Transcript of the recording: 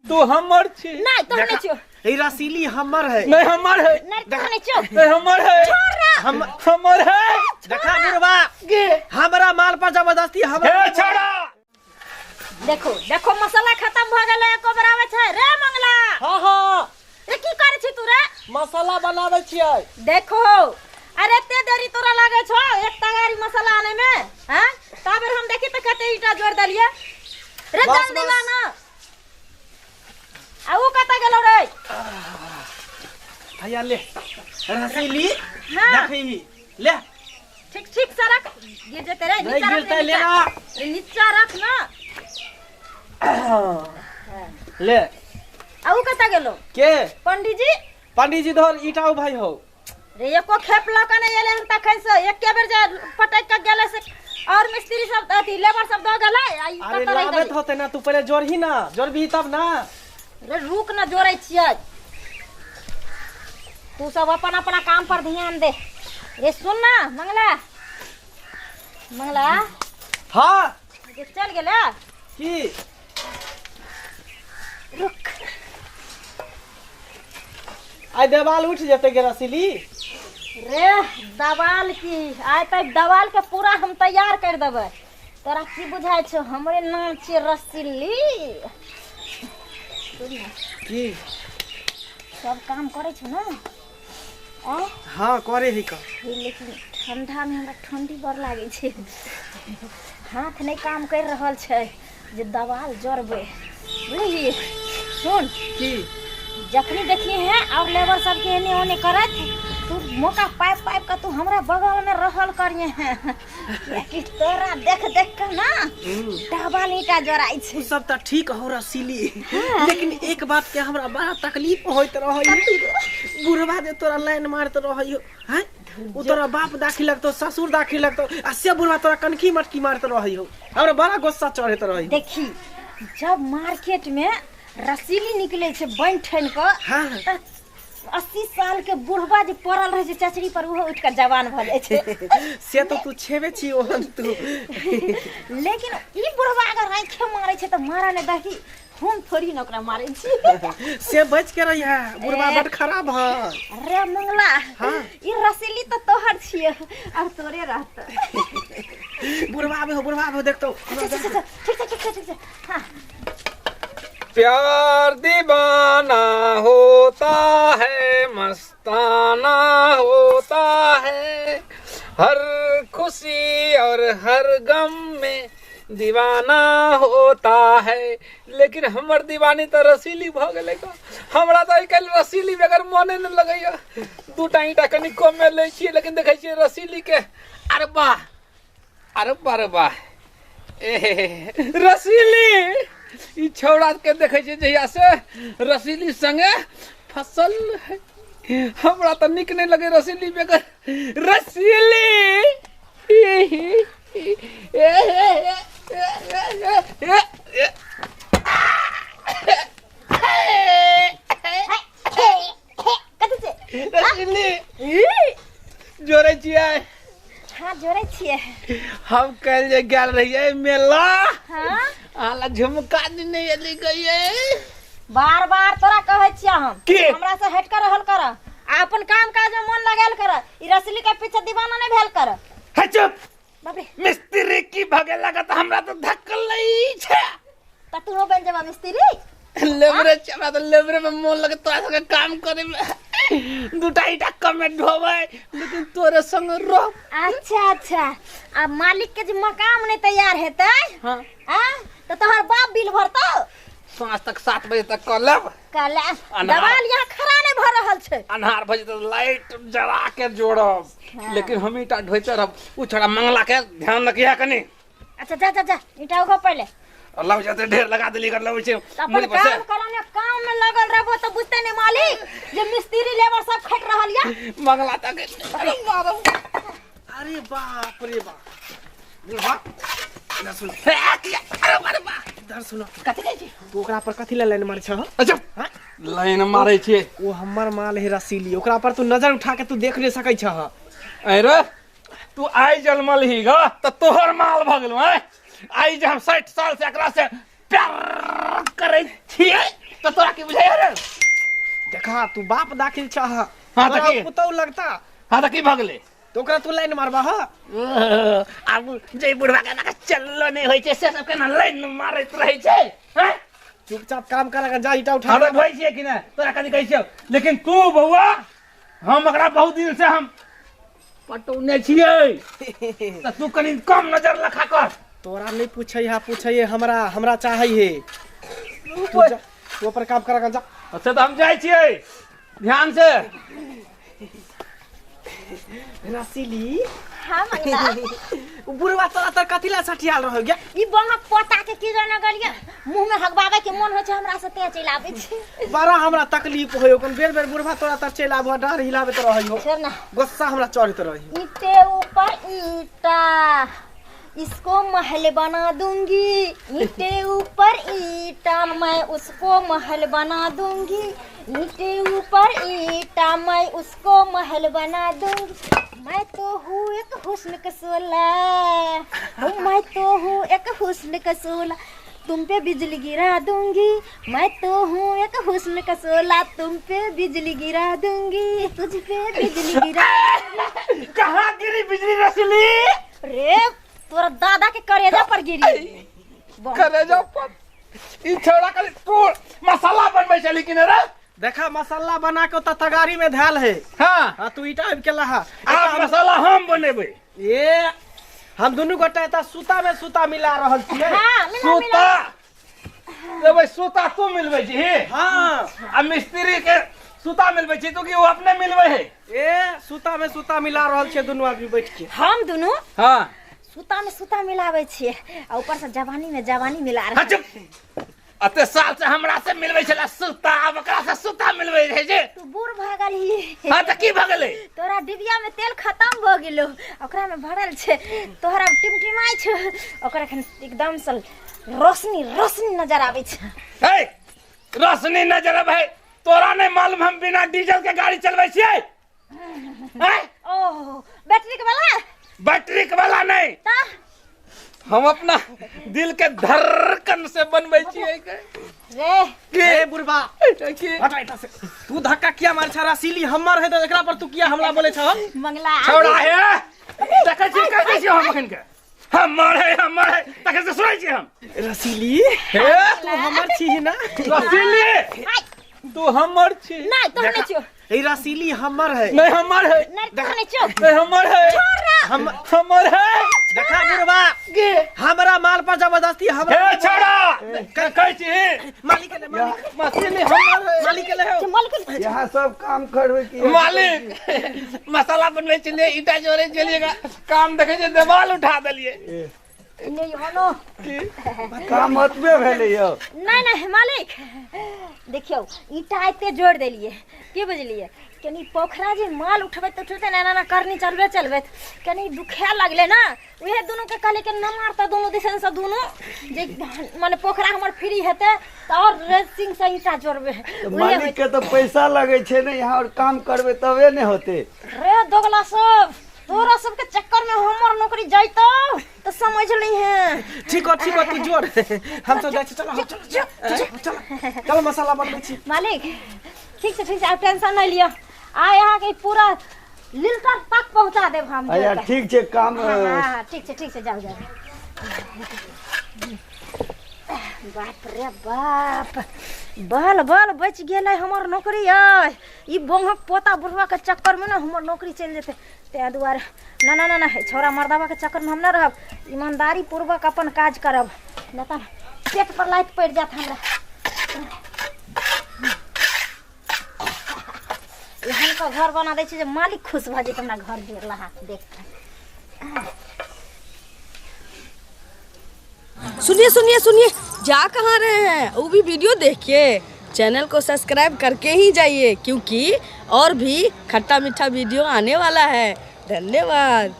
तू हमर छी नहीं तो नहीं छो ए रसीली हमर है नहीं हमर है नहीं तो नहीं छो नहीं हमर है हमर है देखा बुढ़वा गे हमरा माल पर जबरदस्ती हमरा हे छोड़ा देखो देखो मसाला खत्म भ गेलै एको बराबर छै रे मंगला हां हां रे की करे छी तू रे मसाला बनावे छियै देखो अरे एते देरी तोरा लागे छो एक तगारी मसाला आने में हैं ताबे हम देखी त कते ईटा जोड़ दलिए रे जल्दी ला ना आ ऊ कता गेलो रे भैया ले रसीली हां देखी ले ठीक ठीक से रख गिर जेते रे नहीं गिरता लेना रे नीचा रख ना ले आ ऊ कता गेलो के पंडित जी धर ईटा भाई हो रे एको खेप लक नहीं एले तखन से एक के बेर जे पटक के गेले से और मिस्त्री सब अथी लेबर सब द गेलै आई अरे कत रह लागत होते ना तू पहले जोड़ही ना जोड़बी तब ना रे रुक ना जोड़ै छियै तू सब अपन अपना काम पर ध्यान दे रे सुन ना मंगला मंगला हां ये चल गेले की रुक आई देवाल उठ जते के रसीली रे दवाल की आय तक दवाल के पूरा हम तैयार कर देबै तोरा की बुझाय छौ हमरे नाम छियै रसीली सुन ना की सब काम करे छौ ना आ हां करे ही का लेकिन ठंडा में हमरा ठंडी बड़ लागे छै हाथ नहीं काम कर रहल छै जे दवाल जोड़बै बुझली सुन की जखनी देखिए हैं और लेबर सब के एने ओने करत तू मौका पाइप पाइप का तू हमरा बगल में रहल करिए हैं कि तोरा देख देख के ना दवाल ईटा जोड़ाई छै सब त ठीक हो रसीली लेकिन एक बात के हमरा बड़ा तकलीफ होइत रहई बुढ़वा दे तोरा लाइन मारत रहई हैं उ तोरा बाप दाखिल लगतो ससुर दाखिल लगतो आ से बुढ़वा तोरा कनखी मटकी मारत रहई हो हमरा बड़ा गुस्सा चढ़त रहई देखी जब मार्केट में रसीली निकले छै बन ठन के हां 80 साल के बुढ़वा जे पड़ल रहे छै चचरी पर वो उठ कर जवान भ जाय छै से तो तू छेबे छी ओहन तू लेकिन ई बुढ़वा अगर आंखे मारे छै त मारा ने दही हम थोड़ी न ओकरा मारे छी से बच के रही है बुढ़वा बड़ खराब है रे मंगला हां ई रसीली तो तोहर छिए और तोरे रहत बुढ़वा हो देखतो ठीक हां प्यार दीवाना होता है मस्ताना होता है हर खुशी और हर गम में दीवाना होता है लेकिन हमर दीवानी तो रसीली भ गेलै का हमरा तो कल रसीली बगैर मने न लगैया दू टा ईटा कनी कम में ले छी लेकिन देखै छी रसीली के अरे वाह ए रसीली ई छौड़ा के देखे छै जहिया से रसीली संगे फसल है हमरा तो निक नहीं लगे रसीली बेगर रसीली रसीली जोरे छियै हां जोरे छियै हम कल जे गेल रहिए मेला हां आला झुमका नहीं एली गई बार बार तोरा कहै छियै हम की? हमरा से हट कर रहल कर अपन काम काज में मन लगाल कर ई रसीली के पीछे दीवाना नहीं भेल कर है चुप बाप रे मिस्त्री की भगे लगत हमरा तो धक्कल नहीं छे त तू बन जाबा मिस्त्री लेबरे हमरा तो लेबरे में मन लगे तोरा संगे काम करे में दूटा ईटा कम में ढोबै लेकिन तोरे संग रह अच्छा अब मालिक के जे मकाम नहीं तैयार हेतै हां हां तो तोहर बाप बिल भरतो सांझ तक 7 बजे तक कर लेब कल दवाल यहाँ खड़ा नहीं भर रहल छै अन्हार भजे तो लाइट जला के जोड़ब लेकिन हम ईटा ढोइते रहब उ छोड़ा मंगला के ध्यान रखिया कनी अच्छा जा ईटा उठो पहले अल्लाह जाते ढेर लगा देली कर लबै छै अपन काम कराने काम में लगल रहबो तो बुझते नहीं मालिक जे मिस्त्री लेबर सब खट रहल या मंगला तक मारो अरे बाप रे बाप बुढ़वा इधर सुन अरे बा इधर सुनो कथि कहै छी तू ओकरा पर कथि लाइन मारै छ अच्छा लाइन मारै छी वो हमर माल है रसीली ओकरा पर तू नजर उठा के तू देख नहीं सकै छ अरे तू आई जन्मल ही ग त तोहर माल भ गेलो हैं आई जे हम 60 साल से एकरा से प्यार करे छियै की बुझाई रे देखा तू बाप दाखिल चाह हाँ, तोरा देखिए। पुतौ लगता हां त की भगले तो ओकरा तू लाइन मारबा ह अब जय बुढ़वा के ना चललो नहीं होय छै से सब के ना लाइन मारैत रहै छै हैं चुपचाप काम कर जा ईटा उठा हमरा भइ छै कि ना तोरा कथि कहै छियौ लेकिन तू बौआ हम एकरा बहुत दिन से हम पटौने छियै त तू कनी कम नजर रखा कर तोरा नहीं पूछे हमरा चाहे है तू पर काम कर जा अच्छा तो हम जाय छियै ध्यान से रसीली हाँ मंगला बुढ़वा तोरा तर कथिला सठियाल रह गया ई बंगा पोता के की जाने गलिया मुंह में हगबावे के मन हो छै हमरा से ते चल आबै छै बड़ा हमरा तकलीफ होयो कोन बेर बेर बुढ़वा तोरा तर चल आबो डार हिलाबे त रहियो छोड़ ना गुस्सा हमरा चढ़त रही ईटे ऊपर ईटा इसको महल बना दूंगी ईटे ऊपर ईटा मैं उसको महल बना दूंगी ईटे ऊपर ईटा मैं उसको महल बना दूंगी मैं तो हूँ एक हुस्न का शोला मैं तो हूँ एक हुस्न का शोला तुम पे बिजली गिरा दूंगी मैं तो हूँ एक हुस्न का शोला तुम पे बिजली गिरा दूंगी तुझ पे बिजली गिरा कहां गिरी बिजली रसली रे तोरा दादा के करेजा पर गिरी करेजा पर ई छोड़ा कर तू मसाला बनबै छै लेकिन रे देखा मसाला बना के त तगारी में धाल है हां तू ईटा आबि के लहा आ मसाला हम बनेबै ए हम दुनू गोटा एता सूता में सूता मिला रहल छियै हाँ मिला सूता देबै सूता तू मिलबै छी हाँ आ मिस्त्री के सूता मिलबै छी तू कि वो अपने मिलबै है ए सूता में सूता मिला रहल छियै दुनू आदमी बैठ के हम दुनू हां सूता में सूता मिलाबै छियै आ ऊपर से जवानी में जवानी मिला हाँ, रहे चुप अते साल से हमरा से मिलबै छला सूता अब ओकरा से सूता मिलबै है जे तू बूढ़ भ गली हां त की भ गेलै तोरा डिबिया में तेल खत्म भ गेलो ओकरा में भरल छै तोहरा टिमटिमाई छै ओकरा खन एकदम से रोशनी रोशनी नजर आबै छै ए रोशनी नजर आबै तोरा नहीं मालूम हम बिना डीजल के गाड़ी चलबै छियै हैं ओह बैटरी के वाला बैटरी के वाला नहीं ता हम अपना दिल के धड़कन से बनबै छियै रे ए बुढ़वा के हटा एता से तू धक्का किया मार छरा सीली हमर है त एकरा पर तू किया हमला बोले छ मंगला छोड़ा है देखै छी कहै छी हम अखन के हमर है तके से सुनै छी हम रसीली हे तू हमर छी ना रसीली तू हमर छी नहीं तो नहीं छो ए रसीली हमर है नहीं हमर है नहीं तो नहीं छो नहीं हमर है हमर है देखा बुढ़वा के हमरा माल पर जबरदस्ती हम हे छोड़ा कहै छी मालिक के मालिक मछली हमर है मालिक के ले हो मालिक यहाँ सब काम करवे की मालिक मसाला बनबै छलिए ईटा जोड़े छलिएगा काम देखै छै देवाल उठा देलिए नहीं होनो काम मतबे भेले यो नहीं नहीं मालिक देखियो ईटा एते जोड़ देलिए की बुझलिए कनी पोखरा जे माल उठबे तो उठते ना ना करनी चलबे कनी दुखे लगले ना उहे दोनों के कहले के न मारता दोनों दिसन से दोनों जे माने पोखरा हमर फ्री हेते त और रेसिंग से ईटा जोड़बे मालिक के तो पैसा लगे छे ना यहाँ और काम करवे तबे ने होते रे दोगला सब तोरा सब के चक्कर में हमर नौकरी जाइतो तो समझ ली है ठीक हो तू जोड़ हम तो जाय छी चलो चलो मसाला बनबै छी मालिक ठीक से आप टेंशन नहीं लियो आ यहाँ के पूरा लिल्टर तक पहुंचा देब हम अच्छा जोड़ के। ठीक छे काम हाँ, ठीक से जाओ बाप रे बाप बल बल बच गेलै हमर नौकरी है ई बोंगक पोता बुढ़वा के चक्कर में ना हमर नौकरी चल जेते ते दुआरे ना ना ना ना छोरा मर्दावा के चक्कर में हम ना रहब ईमानदारी पूर्वक अपन काज करब न त पेट पर लाइट पड़ जात हमरा एहन का घर बना दै छै जे मालिक खुश भ जेतै हमरा घर गिरला हाथ देख सुनिए जा कहाँ रहे हैं वो भी वीडियो देखिए चैनल को सब्सक्राइब करके ही जाइए क्योंकि और भी खट्टा मीठा वीडियो आने वाला है धन्यवाद।